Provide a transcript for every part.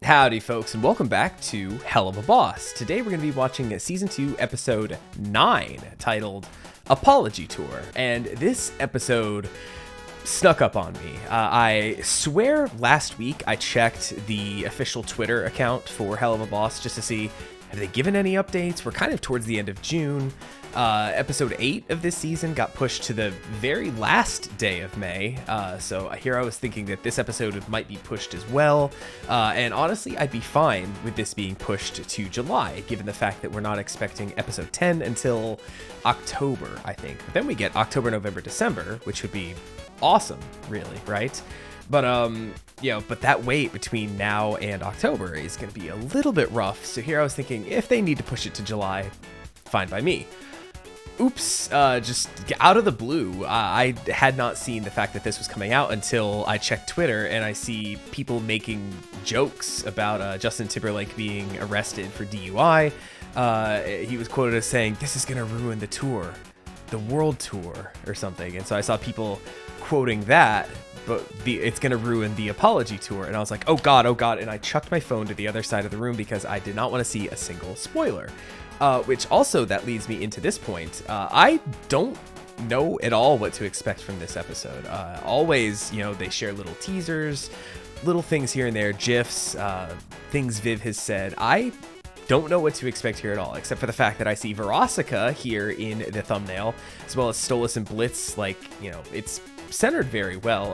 Howdy folks, and welcome back to Helluva Boss. Today we're going to be watching Season 2, Episode 9, titled Apology Tour. And this episode snuck up on me. I swear last week I checked the official Twitter account for Helluva Boss just to see, have they given any updates? We're kind of towards the end of June. Episode 8 of this season got pushed to the very last day of May, so here I was thinking that this episode might be pushed as well, and honestly I'd be fine with this being pushed to July, given the fact that we're not expecting episode 10 until October, I think. But then we get October, November, December, which would be awesome, really, right? But but that wait between now and October is going to be a little bit rough, so here I was thinking if they need to push it to July, fine by me. Oops, just out of the blue, I had not seen the fact that this was coming out until I checked Twitter and I see people making jokes about Justin Timberlake being arrested for DUI. He was quoted as saying, "This is gonna ruin the tour, the world tour," or something. And so I saw people quoting that, but it's gonna ruin the apology tour. And I was like, oh god, and I chucked my phone to the other side of the room because I did not want to see a single spoiler. Which also, that leads me into this point. I don't know at all what to expect from this episode. Always, they share little teasers, little things here and there, GIFs, things Viv has said. I don't know what to expect here at all, except for the fact that I see Verosika here in the thumbnail, as well as Stolas and Blitz. It's centered very well,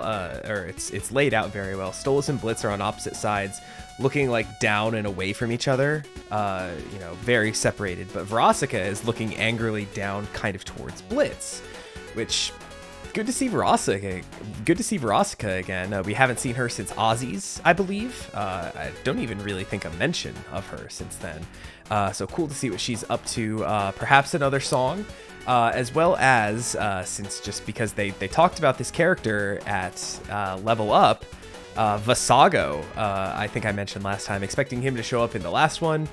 or it's laid out very well. Stolas and Blitz are on opposite sides, looking like down and away from each other, very separated. But Verosika is looking angrily down, kind of towards Blitz, which good to see Verosika. Good to see Verosika again. We haven't seen her since Ozzy's, I believe. I don't even really think a mention of her since then. So cool to see what she's up to. Perhaps another song. As well as, just because they talked about this character at Level Up, Vasago, I think I mentioned last time, expecting him to show up in the last one.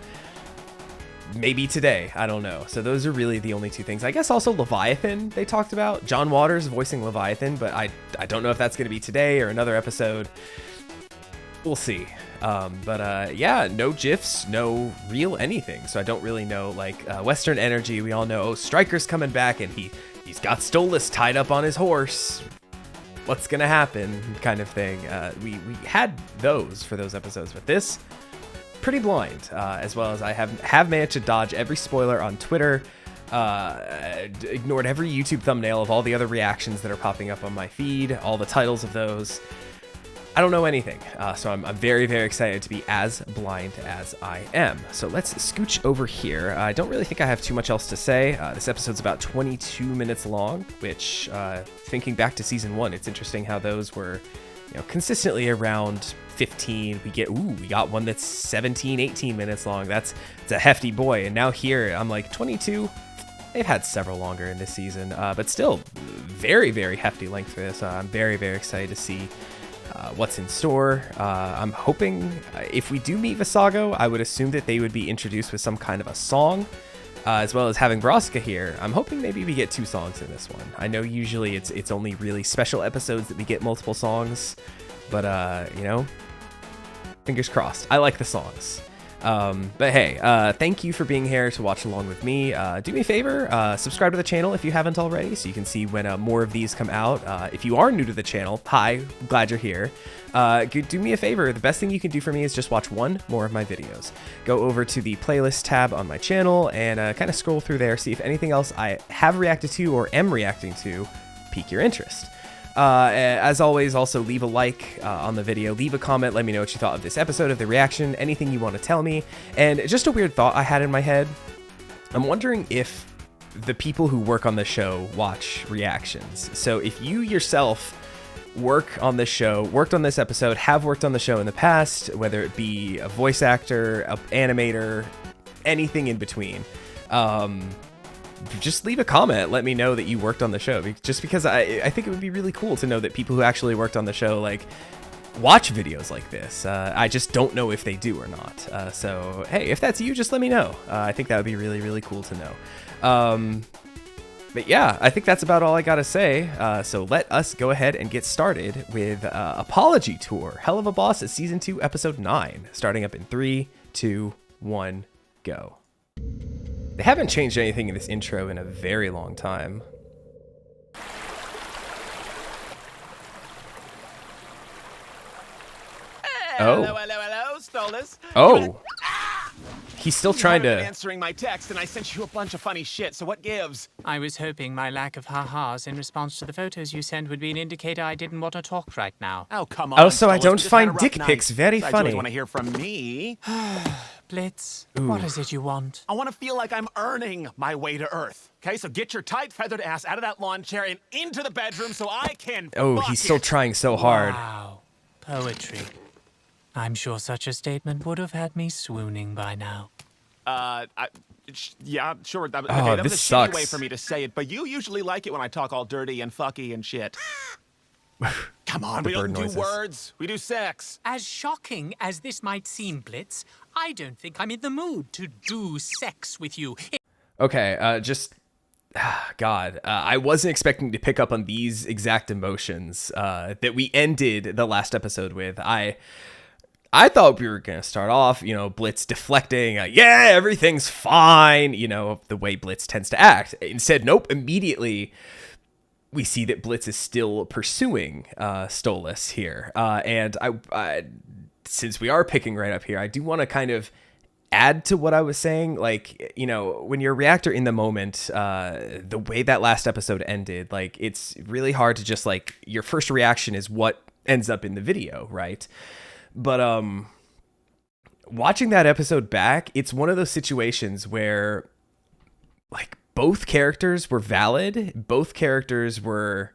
Maybe today, I don't know. So those are really the only two things. I guess also Leviathan they talked about. John Waters voicing Leviathan, but I don't know if that's going to be today or another episode. We'll see. No GIFs, no real anything. So I don't really know, Western Energy, we all know, Stryker's coming back and he's got Stolas tied up on his horse. What's going to happen kind of thing. We had those for those episodes, but this, pretty blind, as well as I have managed to dodge every spoiler on Twitter, ignored every YouTube thumbnail of all the other reactions that are popping up on my feed, all the titles of those. I don't know anything, so I'm very, very excited to be as blind as I am. So let's scooch over here. I don't really think I have too much else to say. This episode's about 22 minutes long, which, thinking back to Season 1, it's interesting how those were, consistently around 15. We got one that's 17, 18 minutes long. It's a hefty boy. And now here, I'm like 22. They've had several longer in this season, but still very, very hefty length for this. I'm very, very excited to see what's in store. I'm hoping if we do meet Vasago, I would assume that they would be introduced with some kind of a song, as well as having Verosika here. I'm hoping maybe we get 2 songs in this one. I know usually it's only really special episodes that we get multiple songs, but fingers crossed. I like the songs. But hey, thank you for being here to watch along with me. Do me a favor, subscribe to the channel if you haven't already, so you can see when more of these come out. If you are new to the channel, hi, glad you're here. Do me a favor, the best thing you can do for me is just watch one more of my videos. Go over to the playlist tab on my channel and kind of scroll through there, see if anything else I have reacted to or am reacting to pique your interest. As always, also leave a like on the video, leave a comment, let me know what you thought of this episode, of the reaction, anything you want to tell me. And just a weird thought I had in my head, I'm wondering if the people who work on the show watch reactions. So if you yourself work on this show, worked on this episode, have worked on the show in the past, whether it be a voice actor, an animator, anything in between, just leave a comment. Let me know that you worked on the show, just because I think it would be really cool to know that people who actually worked on the show watch videos like this. I just don't know if they do or not. So hey, if that's you, just let me know. I think that would be really, really cool to know. But yeah, I think that's about all I gotta say. So let us go ahead and get started with Apology Tour, Helluva Boss, Season 2, Episode 9, starting up in 3, 2, 1, go. They haven't changed anything in this intro in a very long time. Hello, Stolas. Oh. He's still trying to... answering my text, and I sent you a bunch of funny shit, so what gives? I was hoping my lack of ha-has in response to the photos you sent would be an indicator I didn't want to talk right now. Oh, come on, Also, I Stolas, don't we just had a find rough dick night. pics very Besides, funny. You always want to hear from me. Blitz, Ooh. what is it you want? I want to feel like I'm earning my way to Earth. Okay, so get your tight feathered ass out of that lawn chair and into the bedroom so I can Oh, fuck he's still it. trying so hard. Wow, poetry. I'm sure such a statement would have had me swooning by now. Yeah, sure. Okay, Oh, that was this a shitty way sucks. for me to say it, but you usually like it when I talk all dirty and fucky and shit. Come on, The we don't bird do noises. words. We do sex. As shocking as this might seem, Blitz, I don't think I'm in the mood to do sex with you. Okay, God, I wasn't expecting to pick up on these exact emotions that we ended the last episode with. I thought we were going to start off, Blitz deflecting, yeah, everything's fine, the way Blitz tends to act. Instead, nope, immediately we see that Blitz is still pursuing Stolas here. And I, since we are picking right up here, I do want to kind of add to what I was saying. Like, when you're a reactor in the moment, the way that last episode ended, like, it's really hard to just, like, your first reaction is what ends up in the video, right? But watching that episode back, it's one of those situations where, like, both characters were valid. Both characters were,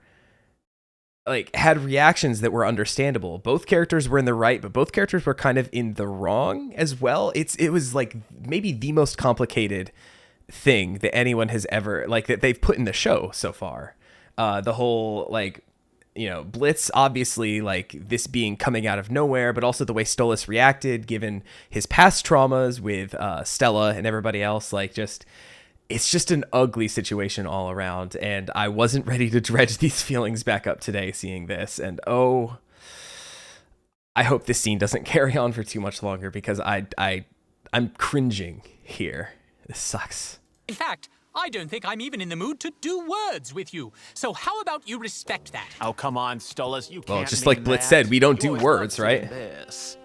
like, had reactions that were understandable. Both characters were in the right, but both characters were kind of in the wrong as well. It was, like, maybe the most complicated thing that anyone has ever, like, that they've put in the show so far. The whole, like, Blitz, obviously, like, this being coming out of nowhere, but also the way Stolas reacted, given his past traumas with Stella and everybody else, like, it's just an ugly situation all around, and I wasn't ready to dredge these feelings back up today seeing this, and oh, I hope this scene doesn't carry on for too much longer, because I'm cringing here. This sucks. In fact, I don't think I'm even in the mood to do words with you. So how about you respect that? Oh, come on, Stolas, you can't Well, just mean like Blitz that. said, we don't You do always words, love right? saying This.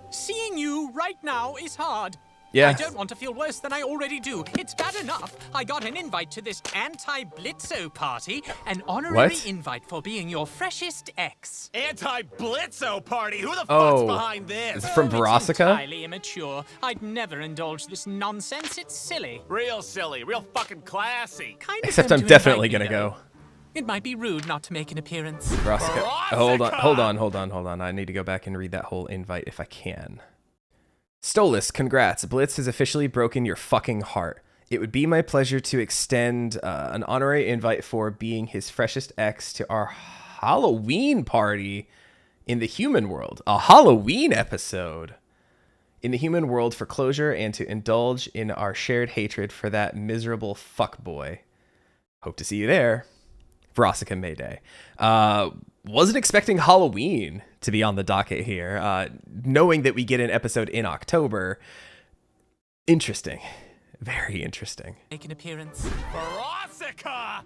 Seeing you right now is hard. Yeah. I don't want to feel worse than I already do. It's bad enough I got an invite to this anti-Blitzo party, an honorary What? invite for being your freshest ex. Anti-Blitzo party? Who the fuck's Oh. behind this? Is it from It's Veronica? entirely immature. I'd never indulge this nonsense. It's silly. Real silly, real fucking classy. Kind of Except them I'm to definitely invite gonna me, though. go. It might be rude not to make an appearance. Veronica. Veronica! Hold on. I need to go back and read that whole invite if I can. Stolas, congrats. Blitz has officially broken your fucking heart. It would be my pleasure to extend an honorary invite for being his freshest ex to our Halloween party in the human world. A Halloween episode in the human world for closure and to indulge in our shared hatred for that miserable fuckboy. Hope to see you there. Veronica Mayday. Wasn't expecting Halloween to be on the docket here. Knowing that we get an episode in October. Interesting. Very interesting. Make an appearance. Veronica!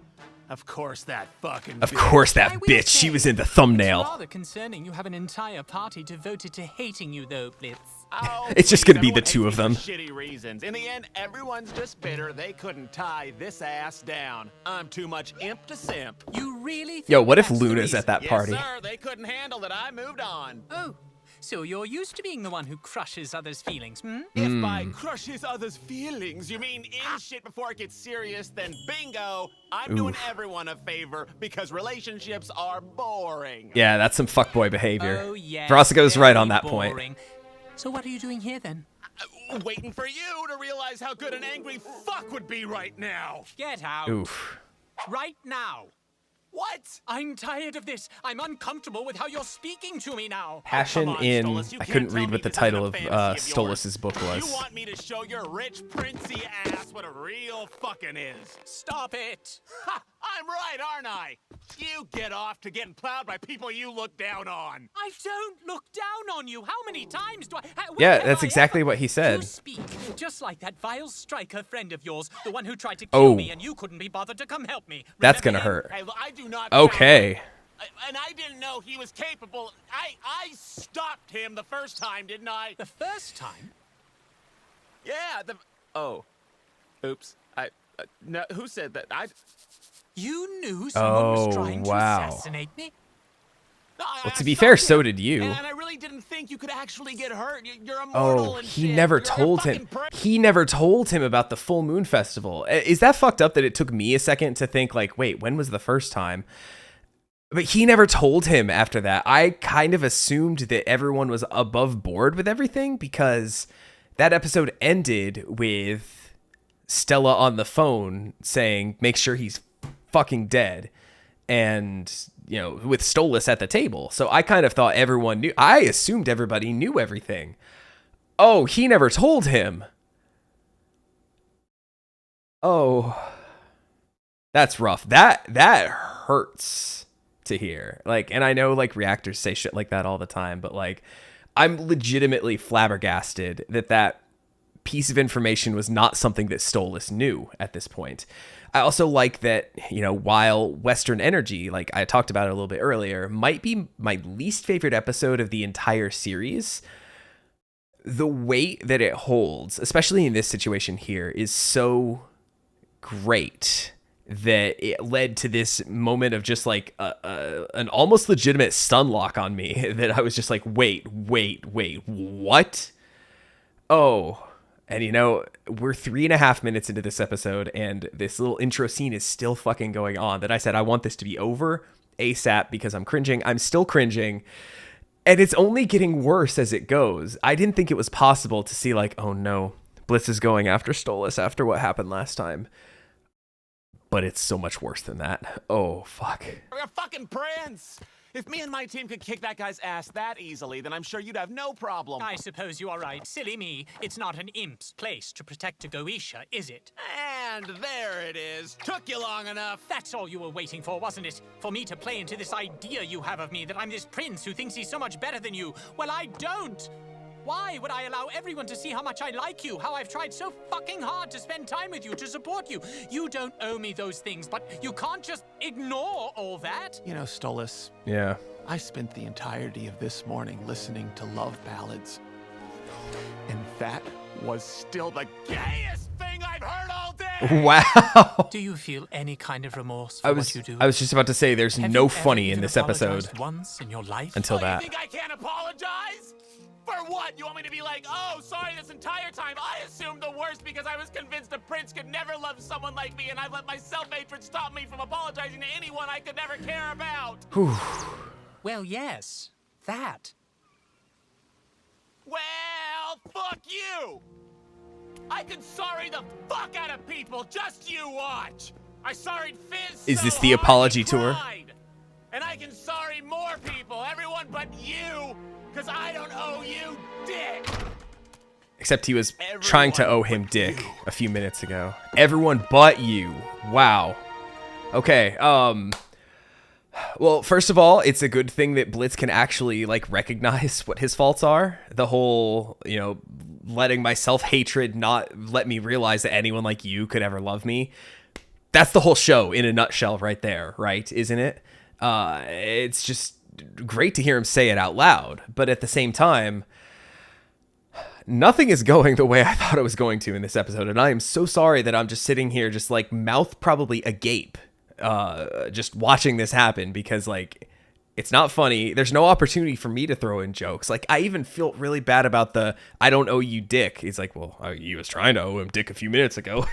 Of course that fucking Of bitch. course that I will bitch. She say, was in the It's thumbnail. rather concerning you have an entire party devoted to hating you, though, Blitz. Oh, It's just please, gonna be the everyone two hates of me them. for shitty reasons. In the end, everyone's just bitter they couldn't tie this ass down. I'm too much imp to simp. You really think Yo, what if that's the Luna's reason? at that Yes, party? sir. They couldn't handle it. I moved on. Oh, so you're used to being the one who crushes others' feelings, hmm? If by crushes others' feelings you mean Ah. in shit before it gets serious, then bingo, I'm doing everyone a favor because relationships are boring. Yeah, that's some fuckboy behavior. Oh, yes. Veronica was right on very that point. boring. So what are you doing here, then? Waiting for you to realize how good an angry fuck would be right now. Get out. Oof. Right now. What? I'm tired of this. I'm uncomfortable with how you're speaking to me now. Passion Come on, in... Stolas, you I can't couldn't tell read me what the this title isn't of a fantasy of yours. Stolas's book was. You want me to show your rich, princey ass what a real fucking is? Stop it. Ha! I'm right, aren't I? You get off to getting plowed by people you look down on. I don't look down on you. How many times do I... Yeah, have that's I exactly ever- what he said. You speak just like that vile striker friend of yours, the one who tried to Oh. kill me and you couldn't be bothered to come help me. That's Remember gonna him? hurt. Hey, look, I do not. Okay. And I didn't know he was capable. I stopped him the first time, didn't I? The first time? Yeah. Oh. Oops. No. Who said that? You knew someone was Oh, trying wow. to assassinate me? No, Well, I to be stopped fair, him, so did you. And I really didn't think you could actually get hurt. You're immortal Oh, and he shit. never You're a told him. fucking prick. He never told him about the full moon festival. Is that fucked up that it took me a second to think like, wait, when was the first time? But he never told him after that. I kind of assumed that everyone was above board with everything because that episode ended with Stella on the phone saying, make sure he's fucking dead. And, you know, with Stolas at the table. So I kind of thought everyone knew. I assumed everybody knew everything. Oh, he never told him. Oh, that's rough. That hurts to hear. Like, and I know like reactors say shit like that all the time, but like, I'm legitimately flabbergasted that piece of information was not something that Stolas knew at this point. I also like that, you know, while Western Energy, like I talked about it a little bit earlier, might be my least favorite episode of the entire series, the weight that it holds, especially in this situation here, is so great that it led to this moment of just like an almost legitimate stun lock on me that I was just like, wait, what? Oh, and you know, we're 3.5 minutes into this episode and this little intro scene is still fucking going on that I said, I want this to be over ASAP because I'm cringing. I'm still cringing. And it's only getting worse as it goes. I didn't think it was possible to see like, oh no, Blitz is going after Stolas after what happened last time. But it's so much worse than that. Oh, fuck. You're a fucking prince. If me and my team could kick that guy's ass that easily, then I'm sure you'd have no problem. I suppose you are right. Silly me. It's not an imp's place to protect a Goetia, is it? And there it is. Took you long enough. That's all you were waiting for, wasn't it? For me to play into this idea you have of me that I'm this prince who thinks he's so much better than you. Well, I don't. Why would I allow everyone to see how much I like you, how I've tried so fucking hard to spend time with you, to support you? You don't owe me those things, but you can't just ignore all that. You know, Stolas, Yeah. I spent the entirety of this morning listening to love ballads. And that was still the gayest thing I've heard all day! Wow. Do you feel any kind of remorse for I what you do? was just about to say there's Have no you ever funny in even this episode apologized once in your life? until You that. think I can't apologize? For what? You want me to be like, oh, sorry, this entire time I assumed the worst because I was convinced a prince could never love someone like me, and I've let my self-hatred stop me from apologizing to anyone I could never care about. Well, yes, that. Well, fuck you! I can sorry the fuck out of people, just you watch! I sorried Fizz Is so this the hard apology he tour? cried. And I can sorry more people, everyone but you, because I don't owe you dick! Except he was trying to owe him dick a few minutes ago. Everyone but you. Wow. Okay, well, first of all, it's a good thing that Blitz can actually, like, recognize what his faults are. The whole, you know, letting my self-hatred not let me realize that anyone like you could ever love me. That's the whole show in a nutshell right there, right? Isn't it? It's just great to hear him say it out loud. But at the same time, nothing is going the way I thought it was going to in this episode. And I am so sorry that I'm just sitting here just, like, mouth probably agape. Just watching this happen because like it's not funny. There's no opportunity for me to throw in jokes. Like I even feel really bad about the I don't owe you dick. He's like, well, he was trying to owe him dick a few minutes ago.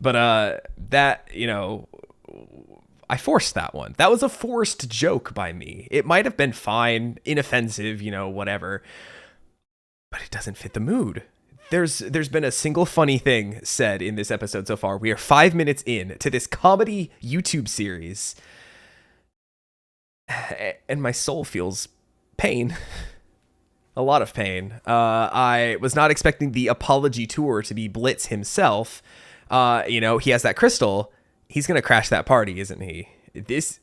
But that, you know, I forced that one. That was a forced joke by me. It might have been fine, inoffensive, you know, whatever. But it doesn't fit the mood. there's been a single funny thing said in this episode so far. We are 5 minutes in to this comedy YouTube series, and my soul feels pain. A lot of pain. I was not expecting the apology tour to be Blitz himself. You know, he has that crystal. He's gonna crash that party, isn't he? This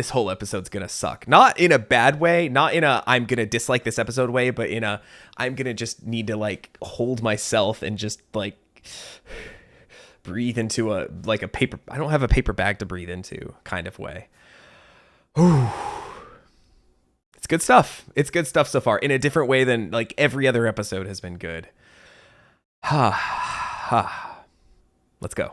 whole episode's gonna suck. Not in a bad way, not in a I'm gonna dislike this episode way, but in a I'm gonna just need to like hold myself and just like breathe into a paper. I don't have a paper bag to breathe into kind of way. Ooh. It's good stuff. It's good stuff so far in a different way than like every other episode has been good. Let's go.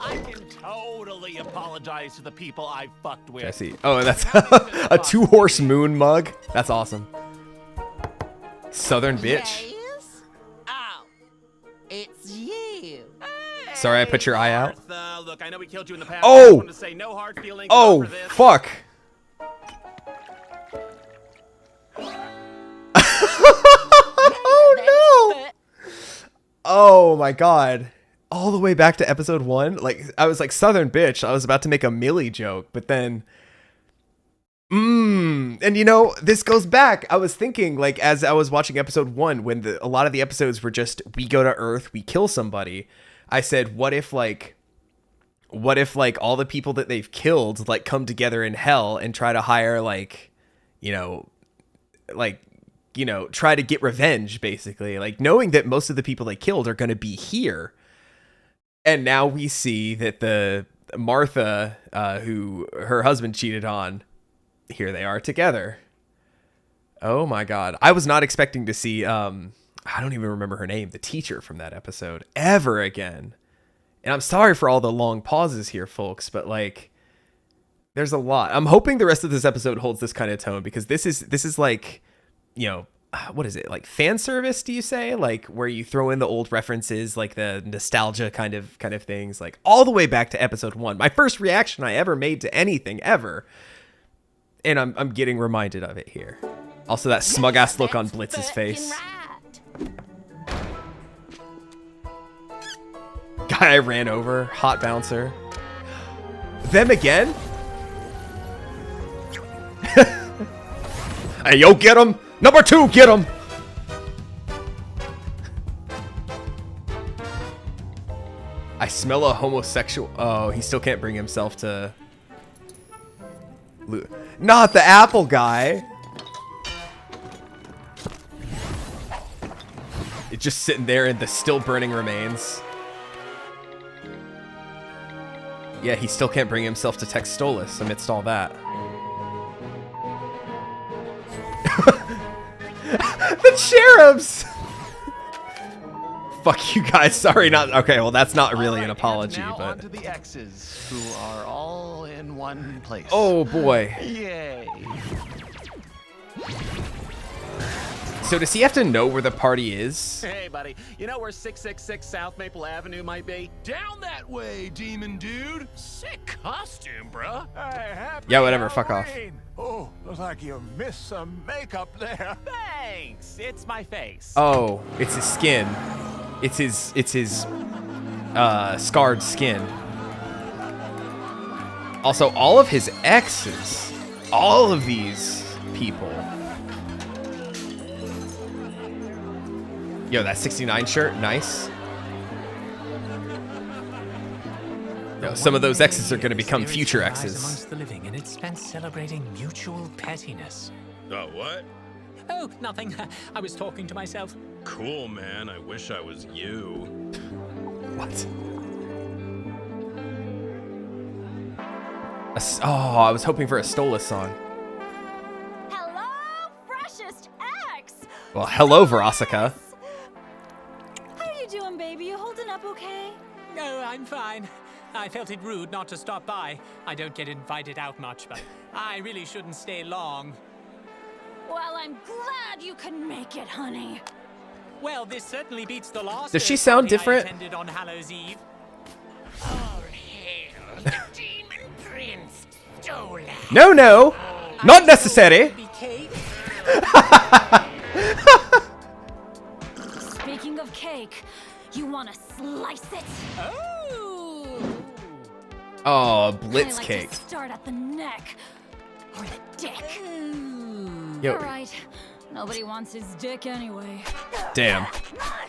I can totally apologize to the people I fucked with. I see. Oh, that's a 2-horse moon mug. That's awesome. Southern bitch. Yes? Oh, it's you. Sorry, I put your eye out. Martha, look, I know we killed you in the past. Oh! I just wanted to say no hard feelings. Oh, for this. fuck. Oh, no. Oh, my God. All the way back to episode 1. Like, I was like, Southern bitch. I was about to make a Millie joke, but then... And you know, this goes back. I was thinking, like, as I was watching episode 1, when a lot of the episodes were just, we go to Earth, we kill somebody. I said, what if all the people that they've killed, like, come together in hell and try to hire, like, try to get revenge, basically. Like, knowing that most of the people they killed are going to be here. And now we see that the Martha, who her husband cheated on, here they are together. Oh my God. I was not expecting to see, I don't even remember her name, the teacher from that episode, ever again. And I'm sorry for all the long pauses here, folks, but like, there's a lot. I'm hoping the rest of this episode holds this kind of tone, because this is like, you know, what is it, like fan service, do you say? Like, where you throw in the old references, like the nostalgia kind of things, like all the way back to episode 1. My first reaction I ever made to anything ever. And I'm getting reminded of it here. Also, that smug ass look on Blitz's face. Guy I ran over, hot bouncer. Them again? Hey, yo, get him! Number 2, get him! I smell a homosexual. Oh, he still can't bring himself to. Not the apple guy. It's just sitting there in the still burning remains. Yeah, he still can't bring himself to text Stolas amidst all that. The cherubs! Fuck you guys. Sorry, not okay. Well, that's not really an apology, now but on to the X's, who are all in one place. oh boy. Yay! So does he have to know where the party is? Hey, buddy. You know where 666 South Maple Avenue might be? Down that way, demon dude. Sick costume, bruh. Hey, happy Yeah, whatever. Fuck off. Halloween. Oh, looks like you missed some makeup there. Thanks. It's my face. Oh, it's his skin. It's his scarred skin. Also, all of his exes, all of these people. Yo, that 69 shirt, nice. Yo, some of those exes are going to become future exes. Amongst the living, and it's spent celebrating mutual pettiness. Oh, what? Oh, nothing. I was talking to myself. Cool, man. I wish I was you. What? Oh, I was hoping for a Stolas song. Hello, freshest ex. Well, hello, Verosica. How are you doing, baby? You holding up okay? Oh, I'm fine. I felt it rude not to stop by. I don't get invited out much, but I really shouldn't stay long. Well, I'm glad you could make it, honey. Well, this certainly beats the last. Does she sound party different? I attended on Hallows Eve. Oh, hell. The demon prince stole No, no, not necessary. Speaking of cake, you want to slice it? Oh, I Blitz like cake. to start at the neck or the dick. Yo, All right, nobody wants his dick anyway. damn. I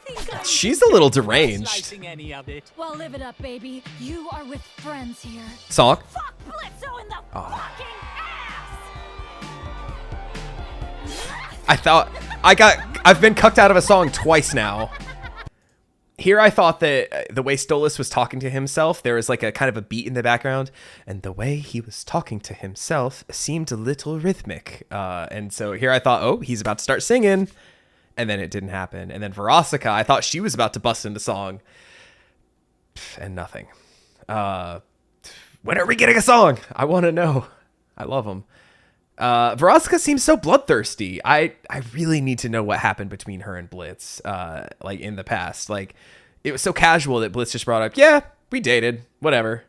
think I'm She's a little deranged. slicing any of it. Well, live it up, baby. You are with friends here. Song. Fuck Blitzo in the fucking ass! I've been cucked out of a song twice now. Here I thought that the way Stolas was talking to himself, there was like a kind of a beat in the background, and the way he was talking to himself seemed a little rhythmic. And so here I thought, oh, he's about to start singing, and then it didn't happen. And then Verosika, I thought she was about to bust into song, and nothing. When are we getting a song? I want to know. I love them. Verosika seems so bloodthirsty. I really need to know what happened between her and Blitz, like in the past. Like, it was so casual that Blitz just brought up, yeah, we dated, whatever.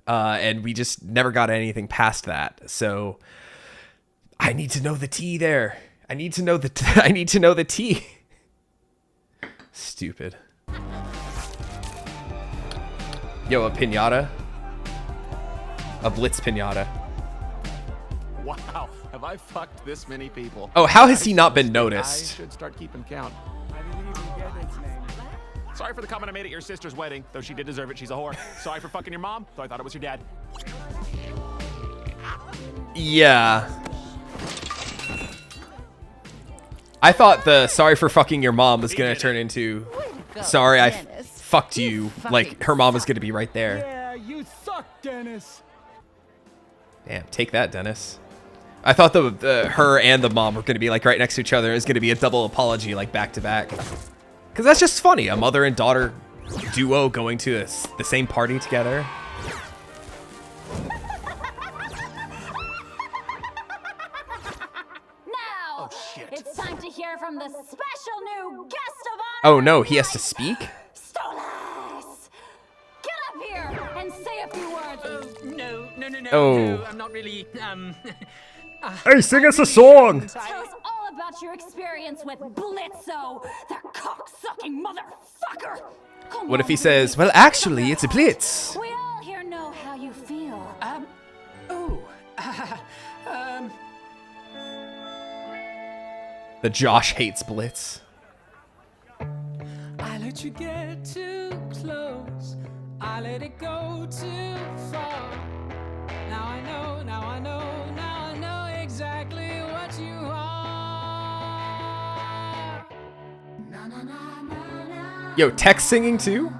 And we just never got anything past that. So I need to know the tea there. I need to know the tea. Stupid. Yo, a piñata. A Blitz piñata. Wow, have I fucked this many people? Oh, how has he not been I noticed? should start keeping count. Sorry for the comment I made at your sister's wedding, though she did deserve it. She's a whore. Sorry for fucking your mom, though I thought it was your dad. Yeah. I thought the sorry for fucking your mom was gonna turn into sorry I fucked you. Like, her mom was gonna be right there. Yeah, you suck, Dennis. Damn, take that, Dennis. I thought her and the mom were gonna be like right next to each other. It was gonna be a double apology, like back to back. Cause that's just funny, a mother and daughter duo going to the same party together. Now, it's time to hear from the special new guest of honor. Oh no, he has to speak? Stolas! Get up here and say a few words. No. Oh. No, I'm not really, Hey, sing us a song! Tell us all about your experience with Blitzo, the cock-sucking motherfucker. Come What if he on, says, baby. well, actually, it's a Blitz? We all here know how you feel. The Josh hates Blitz. I let you get too close. I let it go too far. Now I know, now I know, now I know exactly what you are. Yo, Tech's singing too?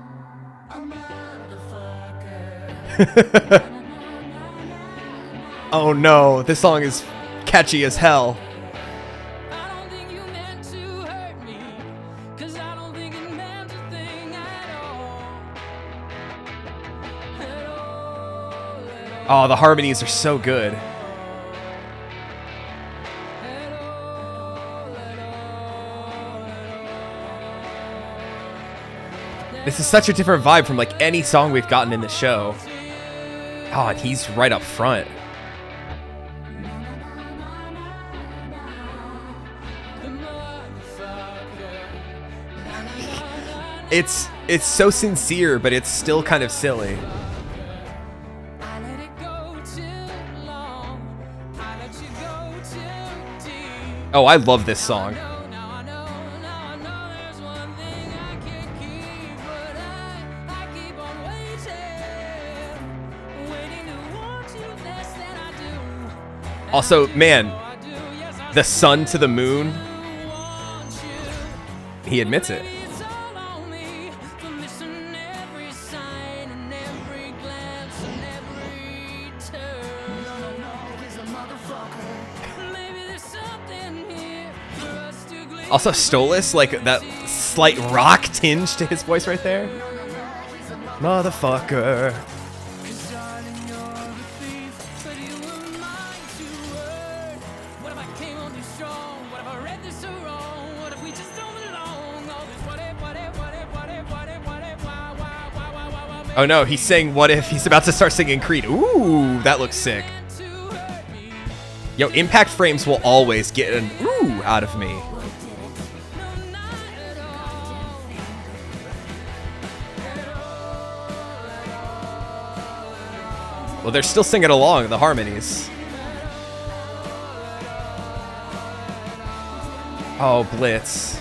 Oh no, this song is catchy as hell. I don't think you meant to hurt me, 'cause I don't think it meant a thing at all. Oh, the harmonies are so good. This is such a different vibe from like any song we've gotten in the show. Oh, and he's right up front. It's so sincere, but it's still kind of silly. I let it go too long. I let you go too deep. Oh, I love this song. Now I know there's one thing I can't keep, but I keep on waiting to want you less than I do. Also, man, I do, yes I the sun to the moon, want you. he admits it. It's all on me for missing every sign and every glance and every turn. He's a motherfucker. Maybe there's something here for us to glean. Also, Stolas, like that slight rock tinge to his voice right there. Motherfucker. Cause darling, you're the thief, but you were mine to earn. What if I came on too strong? What if I read this so wrong? What if we just don't belong? All this what if, why, Oh no, he's saying what if. He's about to start singing Creed. Ooh, that looks sick. Yo, impact frames will always get an ooh out of me. Well, they're still singing along, the harmonies. Oh, Blitz.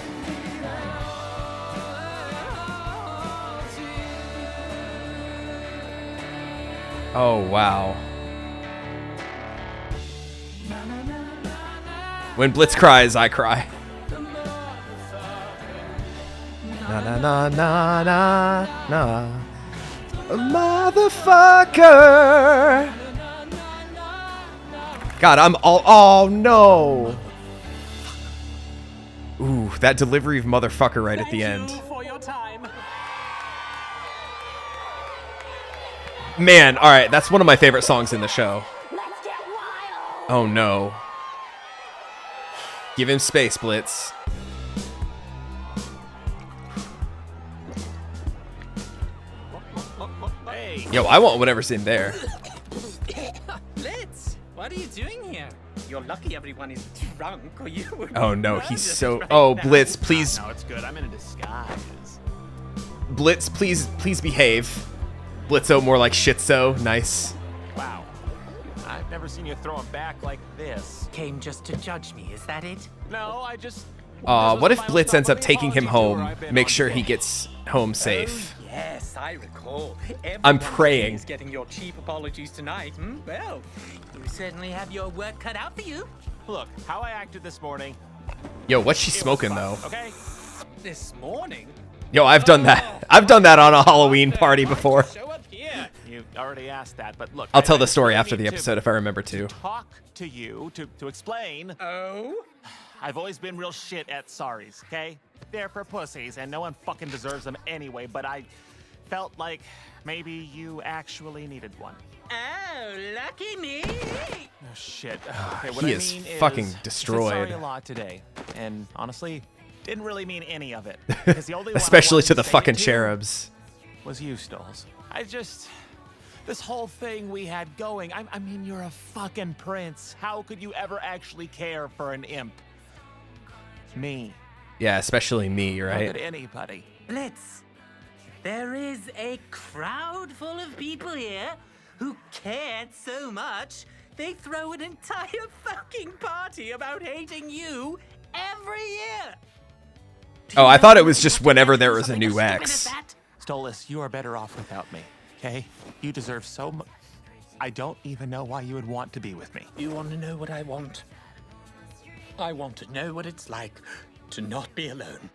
Oh, wow. When Blitz cries, I cry. Na na na na na na. Motherfucker. God, I'm all. Oh no. Ooh, that delivery of motherfucker right at the end. Thank you for your time. Man, all right, that's one of my favorite songs in the show. Let's get wild! Oh no. Give him space, Blitz. Hey, Yo, I want whatever's in there. Blitz, what are you doing here? You're lucky everyone is drunk, or you would. Oh no, he's murdered so. right Oh, now. Blitz, please. no, it's good. I'm in a disguise. Blitz, please behave. Blitzo, more like shitzo. Nice. Wow. I've never seen you throw him back like this. Came just to judge me, is that it? No, I just... What if This was the Blitz final ends up stop on the taking him apology tour home? I've been Make on sure he today. gets home safe. Oh, yes, I recall. I'm Everyone praying. is getting your cheap apologies tonight. Well, you certainly have your work cut out for you. Look, how I acted this morning... Yo, what's she it was smoking fine, though? Okay? This morning. Yo, I've done that. I've done that on a Halloween party before. Show up here. You already asked that, but look... I'll tell I the story really after the need to episode if I remember to. talk to you, to explain. Oh? I've always been real shit at sorries, okay? They're for pussies, and no one fucking deserves them anyway, but I felt like maybe you actually needed one. Oh, lucky me. Oh, shit. Okay, what He I is mean fucking I said destroyed. sorry a lot today, and honestly, didn't really mean any of it. 'Cause the only one I Especially wanted to the say it fucking to cherubs. was you, Stoles. This whole thing we had going, I mean, you're a fucking prince. How could you ever actually care for an imp? Me. Yeah, especially me, How right? could anybody? Blitz, there is a crowd full of people here who cared so much they throw an entire fucking party about hating you every year. Oh, I thought it was just whenever there was a Something new as stupid ex. as that? Stolas, you are better off without me, okay? You deserve so much. I don't even know why you would want to be with me. You want to know what I want? I want to know what it's like to not be alone.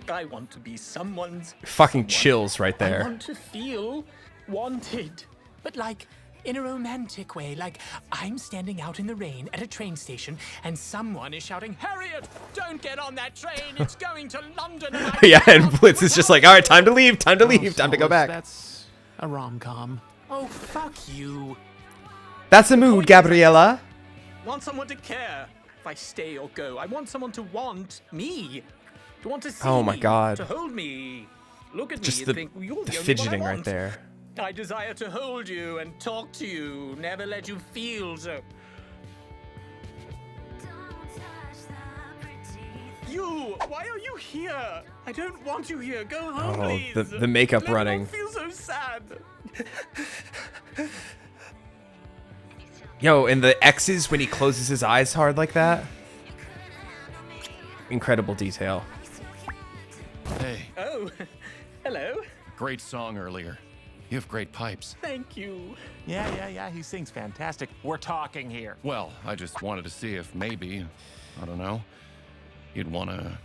I want to be someone's Fucking someone. chills right I there. want to feel wanted, but like in a romantic way. Like I'm standing out in the rain at a train station and someone is shouting, "Harriet, don't get on that train. It's going to London." And I Yeah, and can't Blitz is just like, all right, time to leave, time to Oh, leave, time to go Stolas, back. That's a rom-com. Oh, fuck you. That's a mood, Gabriella. Want someone to care if I stay or go. I want someone to want me. To want to see Oh my me, God. to hold me. Look at Just me the, and think, "You're the the only one I fidgeting right want." there. I desire to hold you and talk to you, never let you feel so. You! Why are you here? I don't want you here. Go home, Oh, please. the makeup Let me not running. feel so sad. Yo, and the X's when he closes his eyes hard like that. Incredible detail. Hey, Oh, hello. great song earlier. You have great pipes. Thank you. Yeah, he sings fantastic. We're talking here. Well, I just wanted to see if maybe, I don't know, you'd want to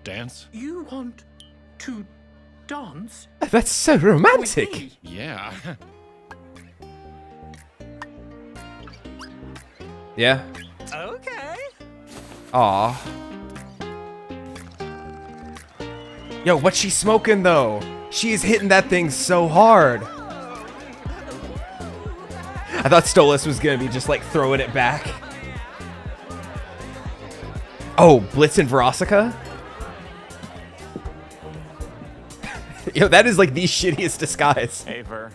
dance? You want to dance? That's so with romantic. me? Yeah. Yeah. Okay. Aw. Yo, what's she smoking though? She is hitting that thing so hard. I thought Stolas was gonna be just like throwing it back. Oh, Blitz and Verosica? Yo, that is like the shittiest disguise. Hey, Ver.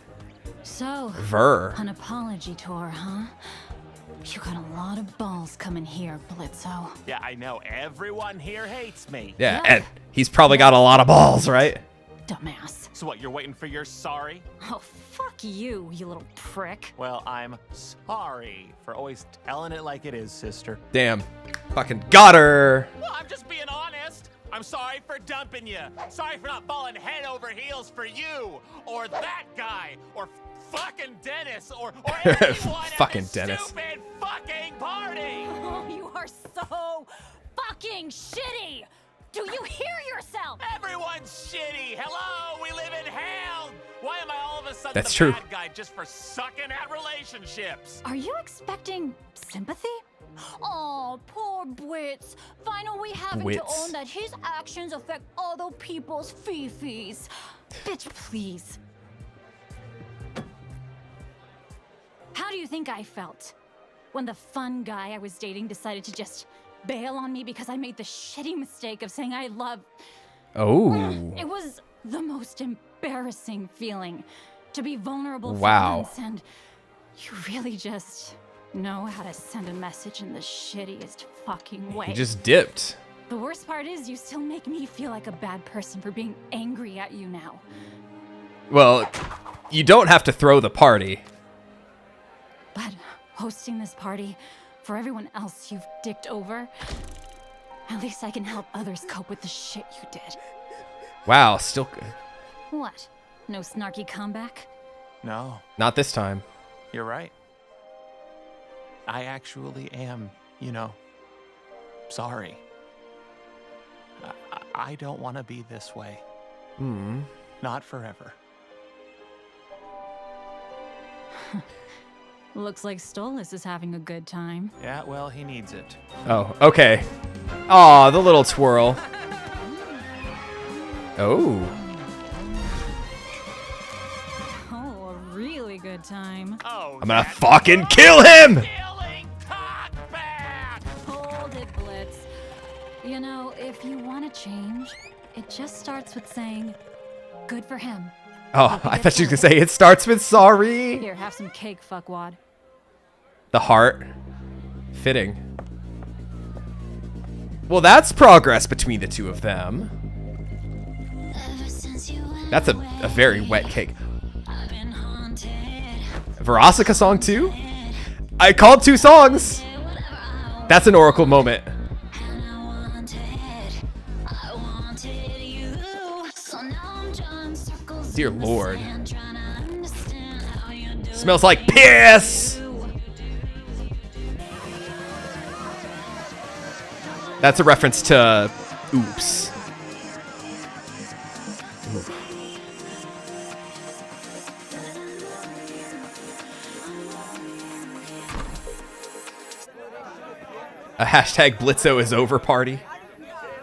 So, Ver. an apology tour, huh? You got a lot of balls coming here, Blitzo. Yeah, I know. Everyone here hates me. Yeah, and he's probably got a lot of balls, right? Dumbass. So what, you're waiting for your sorry? Oh, fuck you, you little prick. Well, I'm sorry for always telling it like it is, sister. Damn. Fucking got her. Well, I'm just being honest. I'm sorry for dumping you. Sorry for not falling head over heels for you, or that guy, or fucking Dennis, or anyone Fucking at this Dennis. stupid fucking party. Oh, you are so fucking shitty. Do you hear yourself? Everyone's shitty. Hello, we live in hell. Why am I all of a sudden That's the true. bad guy just for sucking at relationships? Are you expecting sympathy? Oh, poor Blitz. Finally having to Blitz. own that his actions affect other people's fifis. Bitch, please. How do you think I felt when the fun guy I was dating decided to just bail on me because I made the shitty mistake of saying I love? Oh. It was the most embarrassing feeling to be vulnerable Wow. for once, and you really just know how to send a message in the shittiest fucking way. He just dipped. The worst part is you still make me feel like a bad person for being angry at you now. Well, you don't have to throw the party. But hosting this party for everyone else you've dicked over, at least I can help others cope with the shit you did. Wow, still What? No snarky comeback? No, not this time. you're right. I actually am, sorry. I don't want to be this way. Not forever. Looks like Stolas is having a good time. Yeah, well, he needs it. Oh, okay. Aw, the little twirl. Oh. Oh, a really good time. Oh, I'm gonna fucking kill him! killing cockback! Hold it, Blitz. You know, if you want to change, it just starts with saying, good for him. Oh, I thought you were gonna say it starts with sorry. Here, have some cake, fuckwad. The heart. Fitting. Well, that's progress between the two of them. That's a very wet cake. Verosika song too? I called 2 songs. That's an Oracle moment. Dear Lord. Smells like piss! That's a reference to Oops. A hashtag Blitzo is over party.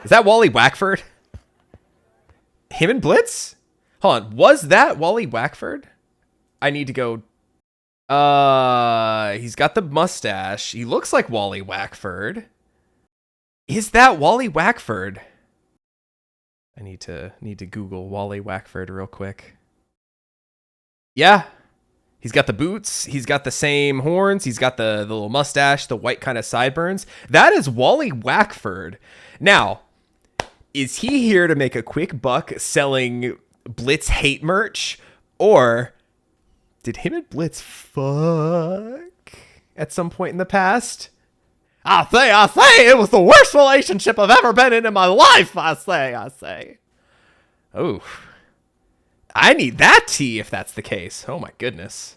Is that Wally Wackford? Him and Blitz? Hold on, was that Wally Wackford? I need to go. He's got the mustache. He looks like Wally Wackford. Is that Wally Wackford? I need to Google Wally Wackford real quick. Yeah. He's got the boots. He's got the same horns. He's got the little mustache, the white kind of sideburns. That is Wally Wackford. Now, is he here to make a quick buck selling Blitz hate merch? Or did him and Blitz fuck at some point in the past? I say, it was the worst relationship I've ever been in my life, I say. Oh. I need that tea if that's the case. Oh my goodness.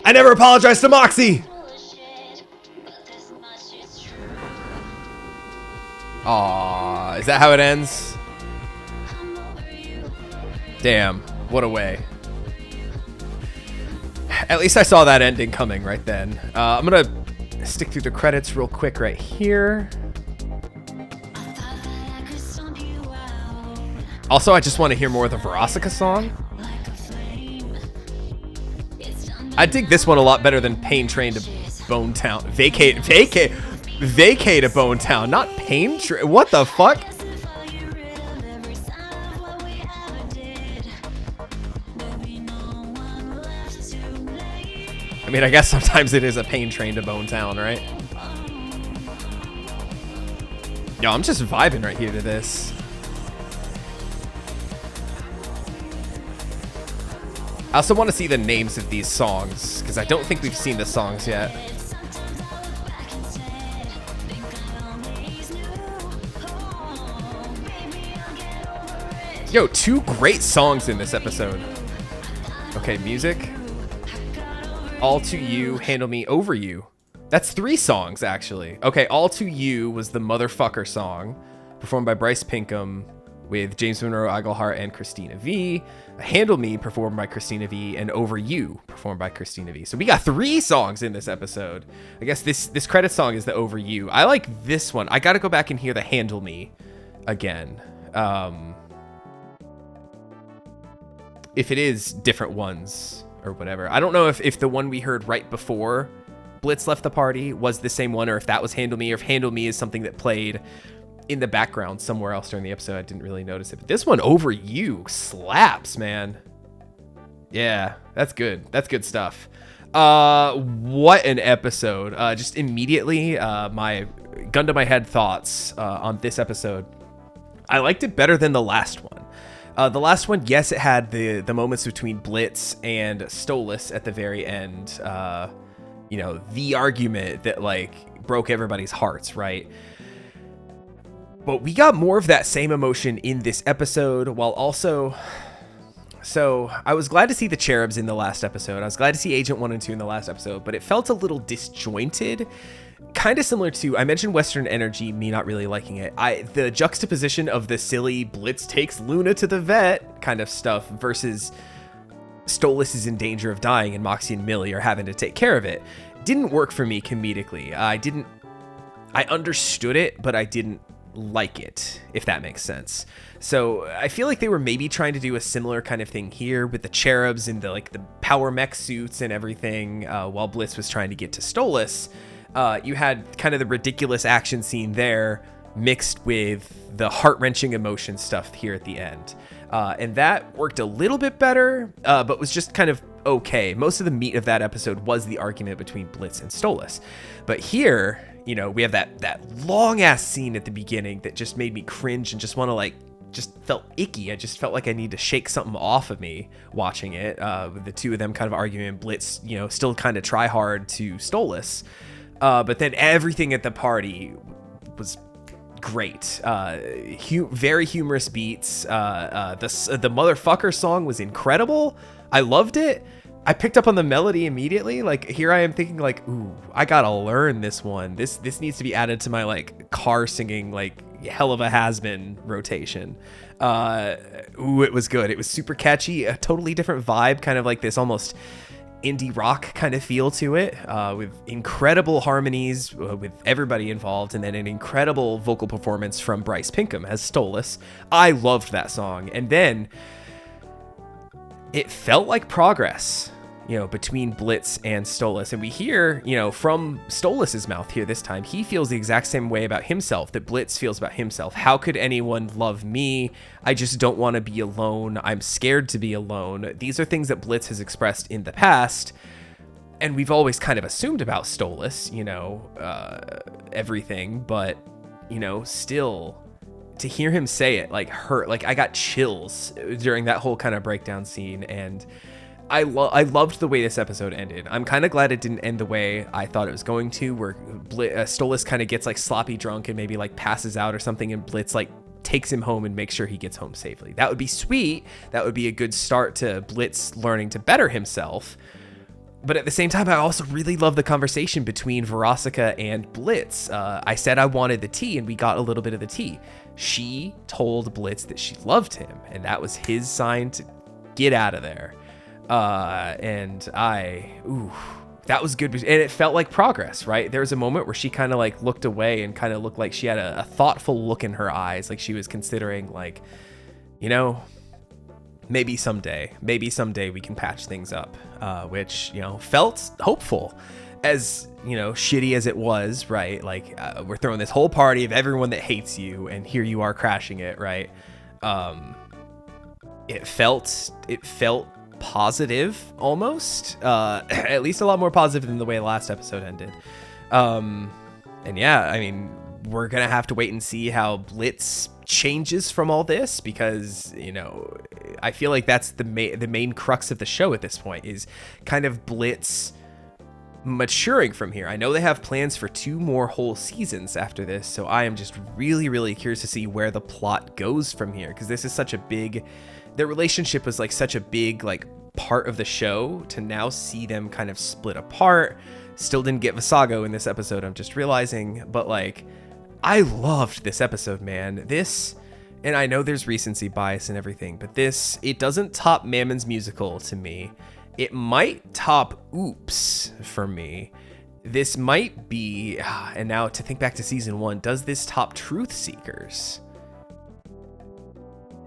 I never apologized to Moxie! Aww, is that how it ends? Damn, what a way. At least I saw that ending coming right then. I'm gonna stick through the credits real quick right here. Also, I just want to hear more of the Verosika song. I dig this one a lot better than Pain Train to Bone Town. Vacate a Bone Town, not Pain Train. What the fuck? I mean, I guess sometimes it is a pain train to Bone Town, right? Yo, I'm just vibing right here to this. I also want to see the names of these songs, because I don't think we've seen the songs yet. Yo, 2 great songs in this episode. Okay, music. All to You, Handle Me, Over You. That's 3 songs, actually. Okay, All to You was the motherfucker song, performed by Bryce Pinkham with James Monroe Iglehart and Christina V. Handle Me, performed by Christina V. And Over You, performed by Christina V. So we got 3 songs in this episode. I guess this credit song is the Over You. I like this one. I gotta go back and hear the Handle Me again. If it is different ones or whatever. I don't know if the one we heard right before Blitz left the party was the same one, or if that was Handle Me, or if Handle Me is something that played in the background somewhere else during the episode. I didn't really notice it, but this one, Over You, slaps, man. Yeah, that's good. That's good stuff. What an episode. Just immediately, my gun to my head thoughts on this episode. I liked it better than the last one. The last one, yes, it had the moments between Blitz and Stolas at the very end. You know, the argument that like broke everybody's hearts, right? But we got more of that same emotion in this episode, while also... So, I was glad to see the Cherubs in the last episode. I was glad to see Agent 1 and 2 in the last episode, but it felt a little disjointed. Kind of similar to, I mentioned Western Energy, me not really liking it. The juxtaposition of the silly Blitz takes Luna to the vet kind of stuff versus Stolas is in danger of dying and Moxie and Millie are having to take care of it didn't work for me comedically. I understood it, but I didn't like it, if that makes sense. So I feel like they were maybe trying to do a similar kind of thing here with the Cherubs and the power mech suits and everything, while Blitz was trying to get to Stolas. You had kind of the ridiculous action scene there mixed with the heart-wrenching emotion stuff here at the end. And that worked a little bit better, but was just kind of okay. Most of the meat of that episode was the argument between Blitz and Stolas. But here, you know, we have that long-ass scene at the beginning that just made me cringe and just want to, just felt icky. I just felt like I need to shake something off of me watching it, with the two of them kind of arguing. Blitz, you know, still kind of try hard to Stolas. But then everything at the party was great. Very humorous beats. The motherfucker song was incredible. I loved it. I picked up on the melody immediately. Like, here I am thinking like, ooh, I gotta learn this one. This needs to be added to my car singing Helluva has-been rotation. Ooh, it was good. It was super catchy. A totally different vibe, kind of like this almost indie rock kind of feel to it, with incredible harmonies with everybody involved, and then an incredible vocal performance from Bryce Pinkham as Stolas. I loved that song. And then it felt like progress, you know, between Blitz and Stolas. And we hear, you know, from Stolas's mouth here this time, he feels the exact same way about himself that Blitz feels about himself. How could anyone love me? I just don't want to be alone. I'm scared to be alone. These are things that Blitz has expressed in the past, and we've always kind of assumed about Stolas, you know, everything, but, you know, still to hear him say it hurt. I got chills during that whole kind of breakdown scene, and I loved the way this episode ended. I'm kind of glad it didn't end the way I thought it was going to, where Stolas kind of gets sloppy drunk and maybe passes out or something, and Blitz takes him home and makes sure he gets home safely. That would be sweet. That would be a good start to Blitz learning to better himself. But at the same time, I also really love the conversation between Veronica and Blitz. I said I wanted the tea, and we got a little bit of the tea. She told Blitz that she loved him, and that was his sign to get out of there. That was good. And it felt like progress, right? There was a moment where she kind of looked away and kind of looked like she had a thoughtful look in her eyes. Like she was considering you know, maybe someday we can patch things up, which, you know, felt hopeful. as, you know, shitty as it was, right? Like, we're throwing this whole party of everyone that hates you, and here you are crashing it, right? It felt positive almost, at least a lot more positive than the way the last episode ended. And yeah, I mean, we're gonna have to wait and see how Blitz changes from all this, because, you know, I feel like that's the main crux of the show at this point, is kind of Blitz maturing from here. I know they have plans for 2 more whole seasons after this, so I am just really, really curious to see where the plot goes from here, because this is such a big, their relationship was like such a big like part of the show. To now see them kind of split apart. Still didn't get Visago in this episode, I'm just realizing, but like, I loved this episode, man. This, and I know there's recency bias and everything, but this, it doesn't top Mammon's Musical to me. It might top Oops for me. This might be, and now to think back to season 1, does this top Truth Seekers?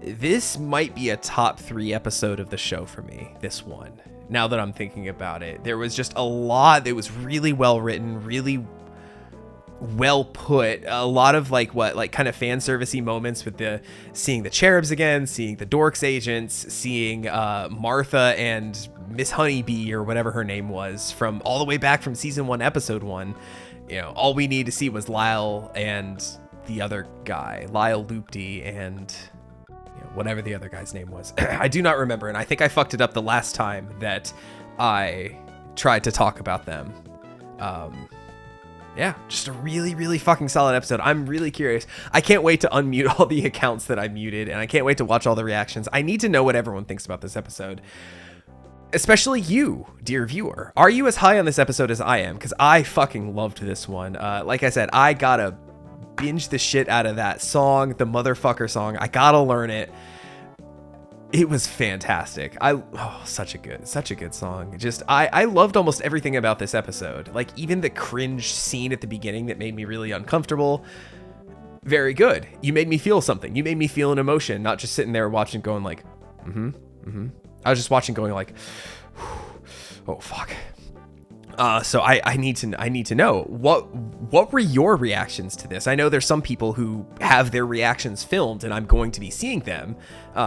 This might be a top 3 episode of the show for me, this one. Now that I'm thinking about it, there was just a lot that was really well written, really well put, a lot of like kind of fan servicey moments with the seeing the cherubs again, seeing the Dorks agents, seeing Martha and Miss Honeybee or whatever her name was from all the way back from season 1, episode 1. You know, all we need to see was Lyle and the other guy, Lyle Loopty, and whatever the other guy's name was. I do not remember, and I think I fucked it up the last time that I tried to talk about them. Yeah, just a really, really fucking solid episode. I'm really curious. I can't wait to unmute all the accounts that I muted, and I can't wait to watch all the reactions. I need to know what everyone thinks about this episode. Especially you, dear viewer. Are you as high on this episode as I am? Because I fucking loved this one. Like I said, I gotta binge the shit out of that song, the motherfucker song. I gotta learn it. It was fantastic. Such a good song. Just, I loved almost everything about this episode. Like, even the cringe scene at the beginning that made me really uncomfortable. Very good. You made me feel something. You made me feel an emotion, not just sitting there watching going like, I was just watching going like, oh fuck. So I need to know what were your reactions to this? I know there's some people who have their reactions filmed, and I'm going to be seeing them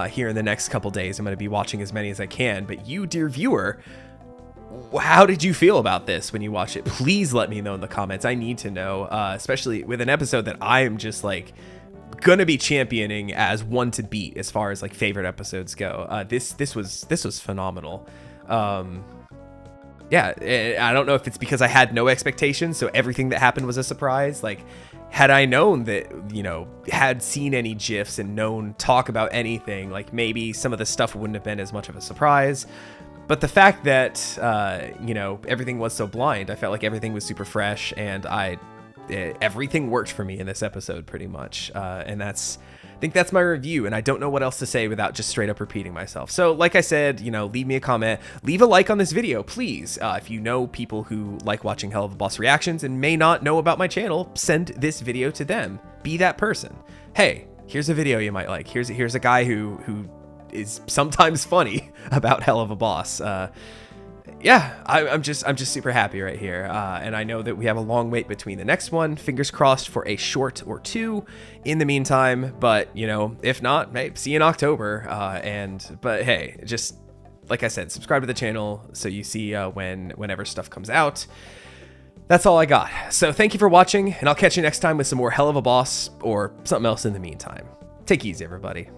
here in the next couple days. I'm going to be watching as many as I can. But you, dear viewer, how did you feel about this when you watched it? Please let me know in the comments. I need to know, especially with an episode that I am just like gonna be championing as one to beat as far as like favorite episodes go. This was phenomenal. Yeah, I don't know if it's because I had no expectations, so everything that happened was a surprise. Like, had I known that, you know, had seen any GIFs and known talk about anything, like maybe some of the stuff wouldn't have been as much of a surprise. But the fact that, you know, everything was so blind, I felt like everything was super fresh, and everything worked for me in this episode pretty much. And I think that's my review, and I don't know what else to say without just straight up repeating myself. So like I said, you know, leave me a comment, leave a like on this video, please. If you know people who like watching Helluva Boss reactions and may not know about my channel, send this video to them. Be that person. Hey, here's a video you might like. Here's a guy who is sometimes funny about Helluva Boss. Yeah, I'm just super happy right here, and I know that we have a long wait between the next one. Fingers crossed for a short or 2 in the meantime, but you know, if not, hey, see you in October. But hey, just like I said, subscribe to the channel so you see whenever stuff comes out. That's all I got. So thank you for watching, and I'll catch you next time with some more Helluva Boss or something else in the meantime. Take it easy, everybody.